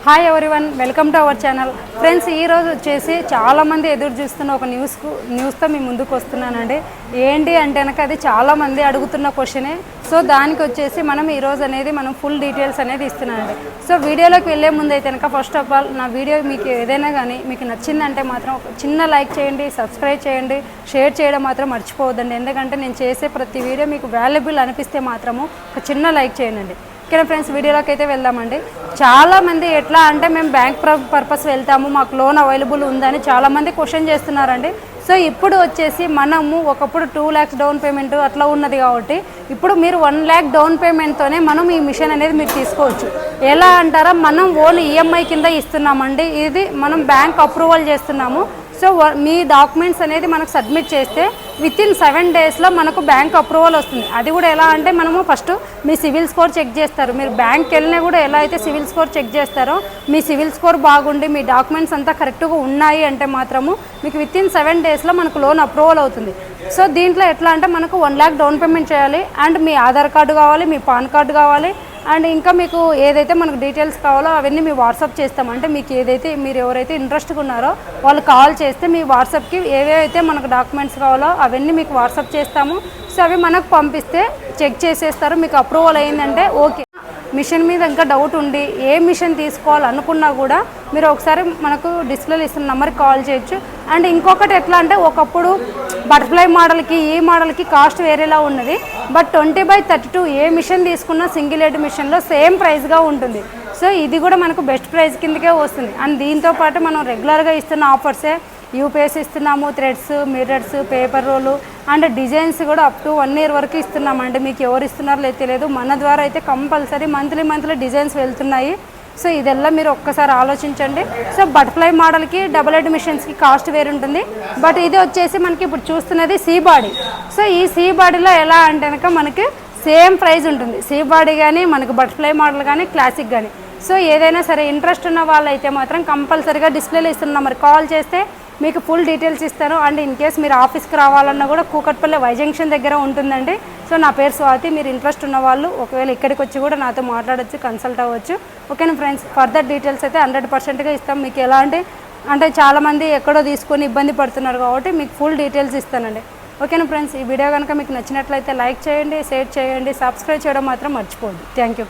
Hi everyone, welcome to our channel. Friends, ఈరోజు వచ్చేసి చాలామంది ఎదురు చూస్తున్న ఒక న్యూస్తో మీ ముందుకు వస్తున్నానండి. ఏంటి అంటే కనుక అది చాలామంది అడుగుతున్న క్వశ్చనే. సో దానికి వచ్చేసి మనం ఈరోజు అనేది మనం ఫుల్ డీటెయిల్స్ అనేది ఇస్తున్నానండి. సో వీడియోలోకి వెళ్ళే ముందు అయితే కనుక ఫస్ట్ ఆఫ్ ఆల్ నా వీడియో మీకు ఏదైనా కానీ మీకు నచ్చిందంటే మాత్రం ఒక చిన్న లైక్ చేయండి, సబ్స్క్రైబ్ చేయండి, షేర్ చేయడం మాత్రం మర్చిపోవద్దండి. ఎందుకంటే నేను చేసే ప్రతి వీడియో మీకు వాల్యుబుల్ అనిపిస్తే మాత్రము ఒక చిన్న లైక్ చేయండి. ఓకే ఫ్రెండ్స్, వీడియోలోకి అయితే వెళ్దామండి. చాలామంది ఎట్లా అంటే మేము బ్యాంక్ పర్పస్ వెళ్తాము, మాకు లోన్ అవైలబుల్ ఉందని చాలామంది క్వశ్చన్ చేస్తున్నారండి. సో ఇప్పుడు వచ్చేసి మనము ఒకప్పుడు 2 lakhs డౌన్ పేమెంట్ అట్లా ఉన్నది కాబట్టి ఇప్పుడు మీరు 1 lakh డౌన్ పేమెంట్తోనే మనం ఈ మిషన్ అనేది మీరు తీసుకోవచ్చు. ఎలా అంటారా, మనం ఓన్ ఈఎంఐ కింద ఇస్తున్నామండి. ఇది మనం బ్యాంక్ అప్రూవల్ చేస్తున్నాము. సో మీ డాక్యుమెంట్స్ అనేది మనకు సబ్మిట్ చేస్తే వితిన్ 7 daysలో మనకు బ్యాంక్ అప్రూవల్ వస్తుంది. అది కూడా ఎలా అంటే మనము ఫస్ట్ మీ సివిల్ స్కోర్ చెక్ చేస్తారు. మీరు బ్యాంక్కి వెళ్ళినా కూడా ఎలా అయితే సివిల్ స్కోర్ చెక్ చేస్తారో మీ సివిల్ స్కోర్ బాగుండి మీ డాక్యుమెంట్స్ అంతా కరెక్ట్గా ఉన్నాయి అంటే మాత్రము మీకు వితిన్ 7 daysలో మనకు లోన్ అప్రూవల్ అవుతుంది. సో దీంట్లో ఎట్లా అంటే మనకు 1 lakh డౌన్ పేమెంట్ చేయాలి, అండ్ మీ ఆధార్ కార్డు కావాలి, మీ పాన్ కార్డు కావాలి, అండ్ ఇంకా మీకు ఏదైతే మనకు డీటెయిల్స్ కావాలో అవన్నీ మీ వాట్సాప్ చేస్తాం. అంటే మీకు ఏదైతే మీరు ఎవరైతే ఇంట్రెస్ట్గా ఉన్నారో వాళ్ళు కాల్ చేస్తే మీ వాట్సాప్కి ఏవైతే మనకు డాక్యుమెంట్స్ కావాలో అవన్నీ మీకు వాట్సాప్ చేస్తాము. సో అవి మనకు పంపిస్తే చెక్ చేసేస్తారు. మీకు అప్రూవల్ అయిందంటే ఓకే. మిషన్ మీద ఇంకా డౌట్ ఉండి ఏ మిషన్ తీసుకోవాలనుకున్నా కూడా మీరు ఒకసారి మనకు డిస్ప్లేలో ఇస్తున్న నెంబర్కి కాల్ చేయొచ్చు. అండ్ ఇంకొకటి ఎట్లా అంటే ఒకప్పుడు బటర్ఫ్లై మోడల్కి ఈ మోడల్కి కాస్ట్ వేరేలా ఉన్నది. బట్ 20/32 ఏ మిషన్ తీసుకున్నా సింగిల్ హెడ్ మిషన్లో సేమ్ ప్రైస్గా ఉంటుంది. సో ఇది కూడా మనకు బెస్ట్ ప్రైస్ కిందకే వస్తుంది. అండ్ దీంతోపాటు మనం రెగ్యులర్గా ఇస్తున్న ఆఫర్సే యూపీఎస్ ఇస్తున్నాము, threads, mirrors, paper role and designs కూడా అప్ టు 1 year వరకు ఇస్తున్నామంటే మీకు ఎవరు ఇస్తున్నారో లేదు తెలియదు. మన ద్వారా అయితే కంపల్సరీ మంత్లీ డిజైన్స్ వెళ్తున్నాయి. సో ఇదెల్లా మీరు ఒక్కసారి ఆలోచించండి. సో బటర్ఫ్లై మోడల్కి డబుల్ హెడ్ మిషన్స్కి కాస్ట్ వేరు ఉంటుంది. బట్ ఇది వచ్చేసి మనకి ఇప్పుడు చూస్తున్నది సీ బాడీ. సో ఈ సీ బాడీలో ఎలా అంటే కనుక మనకి సేమ్ ప్రైస్ ఉంటుంది. సీ బాడీ కానీ మనకు బటర్ఫ్లై మోడల్ కానీ క్లాసిక్ కానీ. సో ఏదైనా సరే ఇంట్రెస్ట్ ఉన్న వాళ్ళు అయితే మాత్రం కంపల్సరీగా డిస్ప్లేలో ఇస్తున్న మరి కాల్ చేస్తే మీకు ఫుల్ డీటెయిల్స్ ఇస్తాను. అండ్ ఇన్ కేస్ మీరు ఆఫీస్కి రావాలన్నా కూడా కూకట్పల్లి వై జంక్షన్ దగ్గర ఉంటుందండి. సో నా పేరు స్వాతి. మీరు ఇంట్రెస్ట్ ఉన్న వాళ్ళు ఒకవేళ ఇక్కడికి వచ్చి కూడా నాతో మాట్లాడవచ్చు, కన్సల్ట్ అవ్వచ్చు. ఓకేనా ఫ్రెండ్స్, ఫర్దర్ డీటెయిల్స్ అయితే 100%గా ఇస్తాం. మీకు ఎలాంటి అంటే చాలామంది ఎక్కడో తీసుకొని ఇబ్బంది పడుతున్నారు కాబట్టి మీకు ఫుల్ డీటెయిల్స్ ఇస్తానండి. ఓకేనా ఫ్రెండ్స్, ఈ వీడియో కనుక మీకు నచ్చినట్లయితే లైక్ చేయండి, షేర్ చేయండి, సబ్స్క్రైబ్ చేయడం మాత్రం మర్చిపోవద్దు. Thank you.